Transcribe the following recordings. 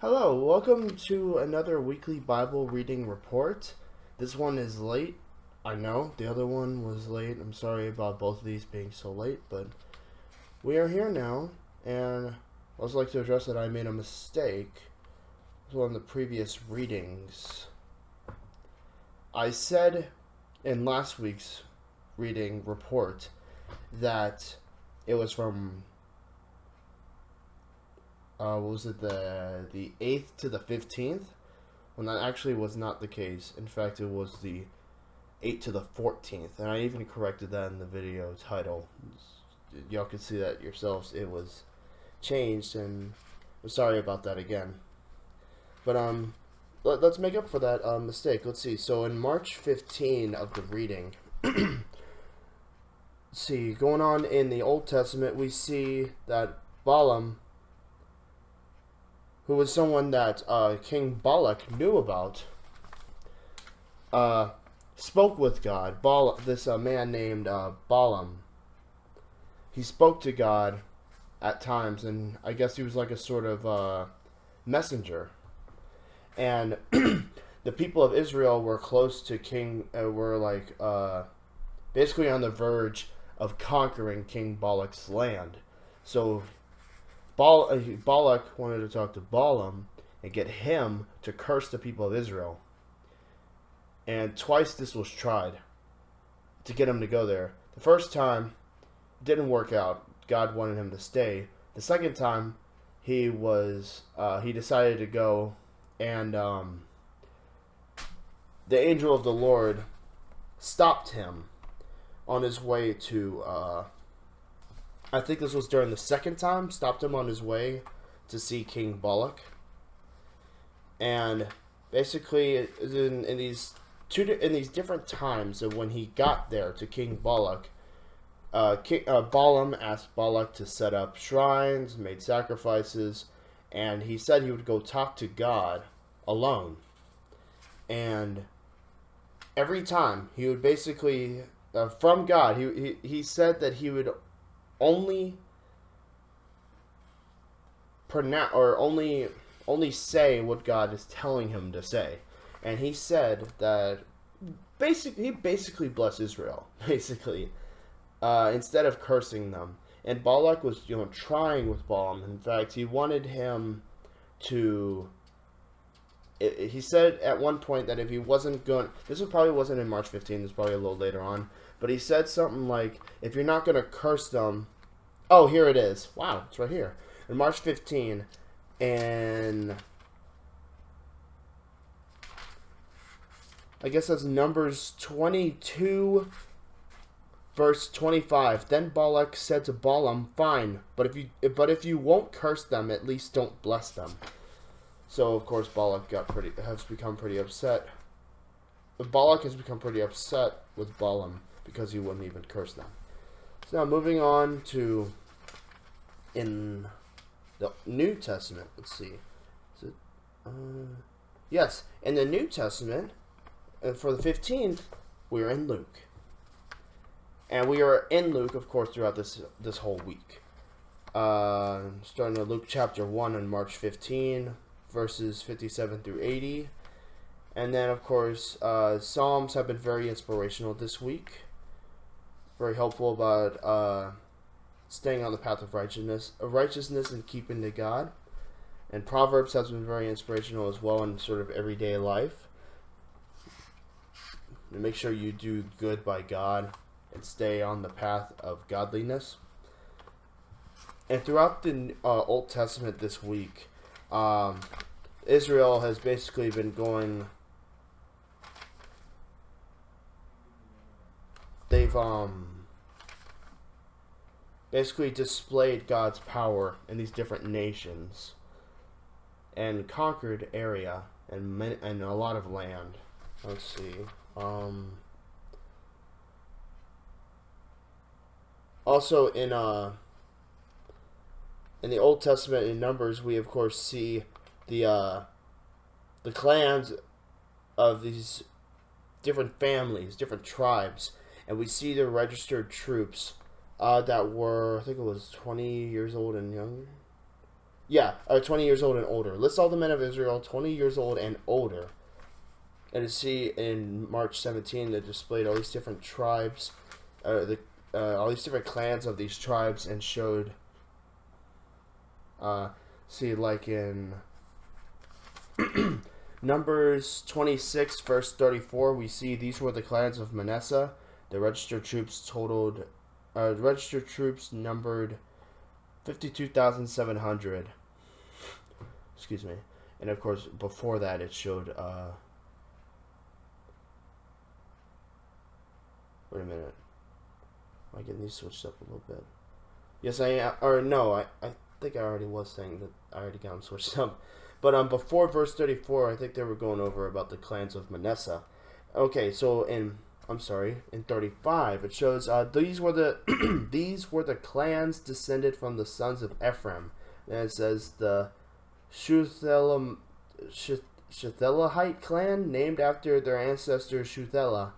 Hello, welcome to another weekly Bible reading report. This one is late. I know, the other one was late. I'm sorry about both of these being so late, but we are here now, and I'd also like to address that I made a mistake with one of the previous readings. I said in last week's reading report that it was from what was it, the 8th to the 15th, when that actually was not the case. In fact, it was the 8th to the 14th, and I even corrected that in the video title. Y'all can see that yourselves. It was changed, and I'm sorry about that again. But let's make up for that mistake. Let's see. So in March 15 of the reading, let's see, going on in the Old Testament, we see that Balaam, who was someone that King Balak knew about, spoke with God. This man named Balaam. He spoke to God at times, and I guess he was like a sort of messenger. And the people of Israel were close to basically on the verge of conquering King Balak's land. So Balak wanted to talk to Balaam and get him to curse the people of Israel. And twice this was tried to get him to go there. The first time, it didn't work out. God wanted him to stay. The second time, he decided to go, and the angel of the Lord stopped him on his way to I think this was during the second time, stopped him on his way to see King Balak. And basically, in these different times of when he got there to King Balak, Balaam asked Balak to set up shrines, made sacrifices, and he said he would go talk to God alone. And every time he would basically, from God, he said that he would only pronounce or only say what God is telling him to say. And he said that he basically blessed Israel, basically, instead of cursing them. And Balak was, trying with Balaam. In fact, he wanted him to. He said at one point that if he wasn't going, probably wasn't in March 15. This was probably a little later on. But he said something like, if you're not going to curse them. Oh, here it is. Wow, it's right here. In March 15, and I guess that's Numbers 22, verse 25. Then Balak said to Balaam, "Fine, but if you won't curse them, at least don't bless them." So of course Balak has become pretty upset. Balak has become pretty upset with Balaam because he wouldn't even curse them. So now moving on to in the New Testament. Let's see. Is it? Yes, in the New Testament, for the 15th, we're in Luke. And we are in Luke, of course, throughout this whole week. Starting at Luke chapter 1 on March 15, verses 57 through 80. And then, of course, Psalms have been very inspirational this week. Very helpful about staying on the path of righteousness and keeping to God. And Proverbs has been very inspirational as well in sort of everyday life. And make sure you do good by God and stay on the path of godliness. And throughout the Old Testament this week, Israel has basically been going. They've basically displayed God's power in these different nations and conquered area and a lot of land. Let's see. Also in the Old Testament in Numbers, we of course see the clans of these different families, different tribes, and we see the registered troops that were, I think it was 20 years old and younger. Yeah, 20 years old and older. List all the men of Israel 20 years old and older. And you see in March 17, they displayed all these different tribes, all these different clans of these tribes, and showed, see, like in Numbers 26, verse 34, we see these were the clans of Manasseh. The registered troops numbered 52,700. Excuse me. And of course, before that, it showed, wait a minute. Am I getting these switched up a little bit? Yes, I am. Or no, I think I already was saying that I already got them switched up. But before verse 34, I think they were going over about the clans of Manasseh. Okay, so in 35, it shows these were the these were the clans descended from the sons of Ephraim. And it says the Shuthelahite clan, named after their ancestor Shuthelah.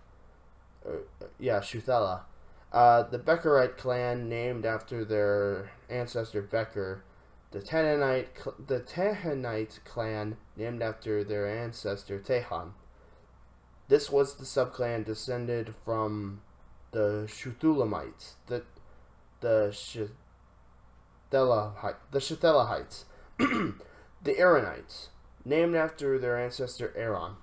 Shuthelah. The Becherite clan, named after their ancestor Becher. The Tehanite clan, named after their ancestor Tehan. This was the subclan descended from the Shuthulamites, the Shuthelahites, the Aaronites, named after their ancestor Aaron.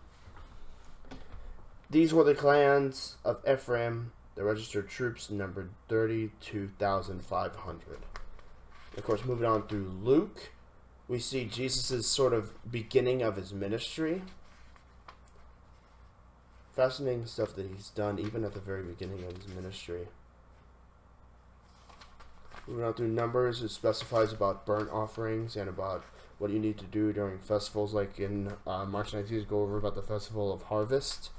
These were the clans of Ephraim. The registered troops numbered 32,500. Of course, moving on through Luke, we see Jesus' sort of beginning of his ministry. Fascinating stuff that he's done even at the very beginning of his ministry. Moving on through Numbers, it specifies about burnt offerings and about what you need to do during festivals, like in March 19th, go over about the Festival of Harvest.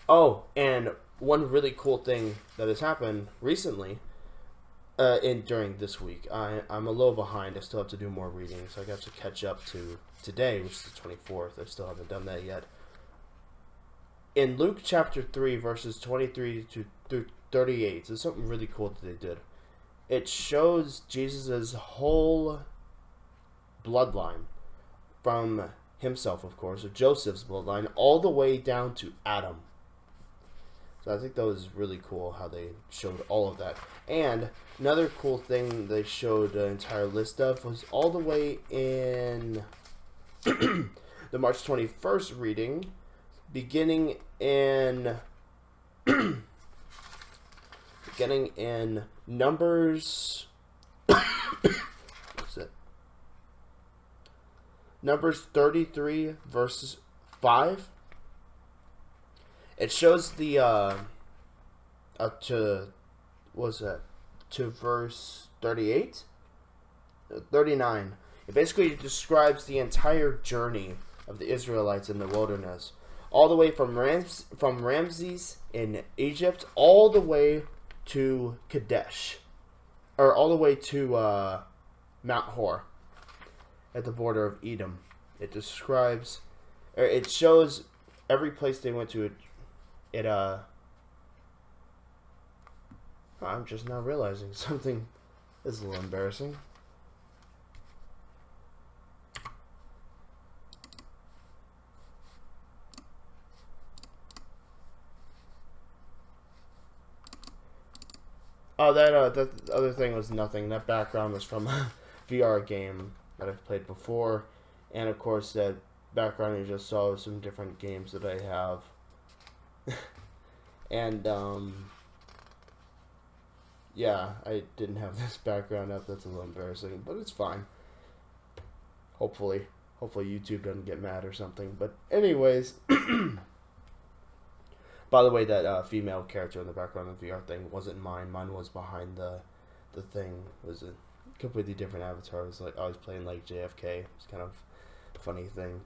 Oh, and one really cool thing that has happened recently, during this week. I'm a little behind. I still have to do more reading, so I got to catch up to today, which is the 24th. I still haven't done that yet. In Luke chapter 3, verses 23 through 38, there's something really cool that they did. It shows Jesus' whole bloodline, from himself, of course, or Joseph's bloodline, all the way down to Adam. So I think that was really cool how they showed all of that. And another cool thing they showed an entire list of was all the way in the March 21st reading, beginning in Numbers. What's it? Numbers 33 verses 5. It shows the to verse 38, 39. It basically describes the entire journey of the Israelites in the wilderness, all the way from Ramses in Egypt, all the way to Kadesh, or all the way to Mount Hor, at the border of Edom. It describes, or it shows every place they went to. I'm just now realizing something is a little embarrassing. Oh, that other thing was nothing. That background was from a VR game that I've played before, and of course that background you just saw was some different games that I have. And yeah, I didn't have this background up. That's a little embarrassing, but it's fine. Hopefully YouTube doesn't get mad or something. But anyways, by the way, that female character in the background of the VR thing wasn't mine. Mine was behind the thing. It was a completely different avatar. It was like I was playing like JFK. It's kind of a funny thing.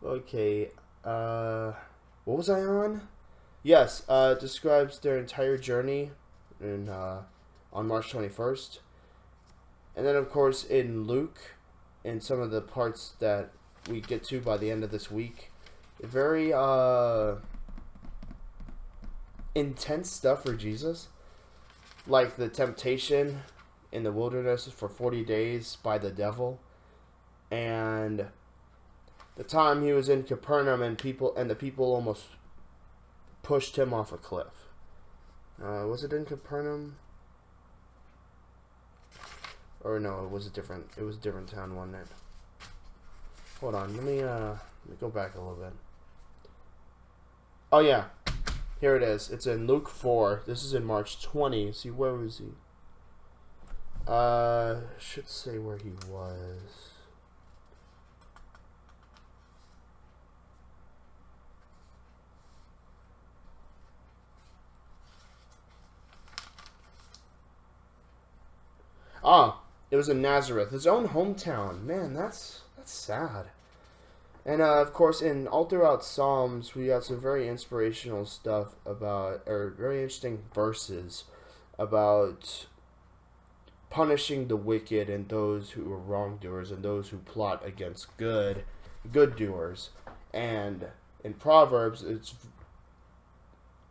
Okay, what was I on? Yes, describes their entire journey in on March 21st. And then, of course, in Luke, in some of the parts that we get to by the end of this week, very intense stuff for Jesus. Like the temptation in the wilderness for 40 days by the devil. And the time he was in Capernaum, and the people almost pushed him off a cliff. Was it in Capernaum? Or no, it was a different town, wasn't it? Hold on, let me go back a little bit. Oh yeah, here it is. It's in Luke 4. This is in March 20. See, where was he? Should say where he was. Ah, it was in Nazareth, his own hometown. Man, that's sad. And of course, all throughout Psalms, we got some very inspirational stuff or very interesting verses about punishing the wicked and those who are wrongdoers and those who plot against good doers. And in Proverbs, it's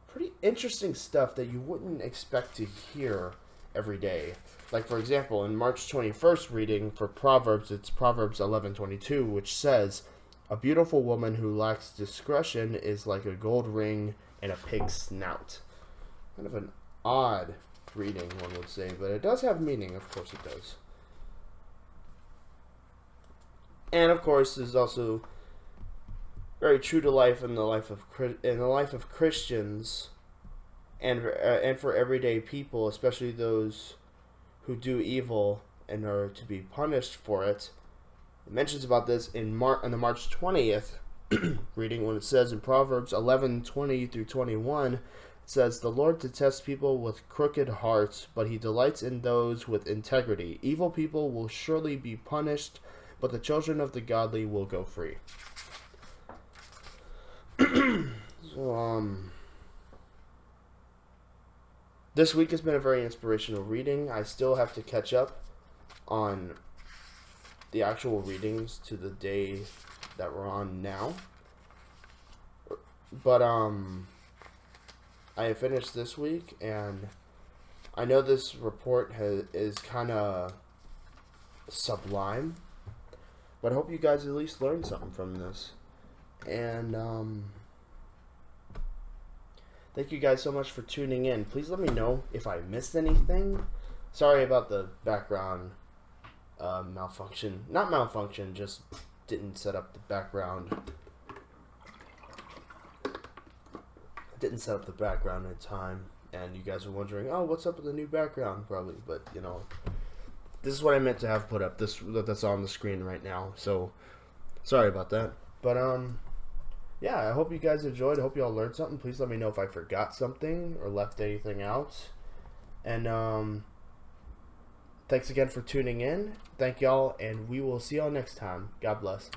pretty interesting stuff that you wouldn't expect to hear every day. Like, for example, in March 21st reading for Proverbs, it's Proverbs 11:22, which says, "A beautiful woman who lacks discretion is like a gold ring in a pig's snout." Kind of an odd reading, one would say, but it does have meaning. Of course it does. And of course, is also very true to life in the life of Christians, and for everyday people, especially those who do evil and are to be punished for it. It mentions about this on the March 20th reading, when it says in Proverbs 11:20 through 21, it says, "The Lord detests people with crooked hearts, but he delights in those with integrity. Evil people will surely be punished, but the children of the godly will go free." So, this week has been a very inspirational reading. I still have to catch up on the actual readings to the day that we're on now. But I finished this week, and I know this report is kind of sublime, but I hope you guys at least learned something from this. And thank you guys so much for tuning in. Please let me know if I missed anything. Sorry about the background malfunction. Not malfunction, just didn't set up the background. Didn't set up the background in time. And you guys are wondering, oh, what's up with the new background? Probably, but you know, this is what I meant to have put up. That's on the screen right now. So, sorry about that. But yeah, I hope you guys enjoyed. I hope you all learned something. Please let me know if I forgot something or left anything out. And thanks again for tuning in. Thank y'all, and we will see y'all next time. God bless.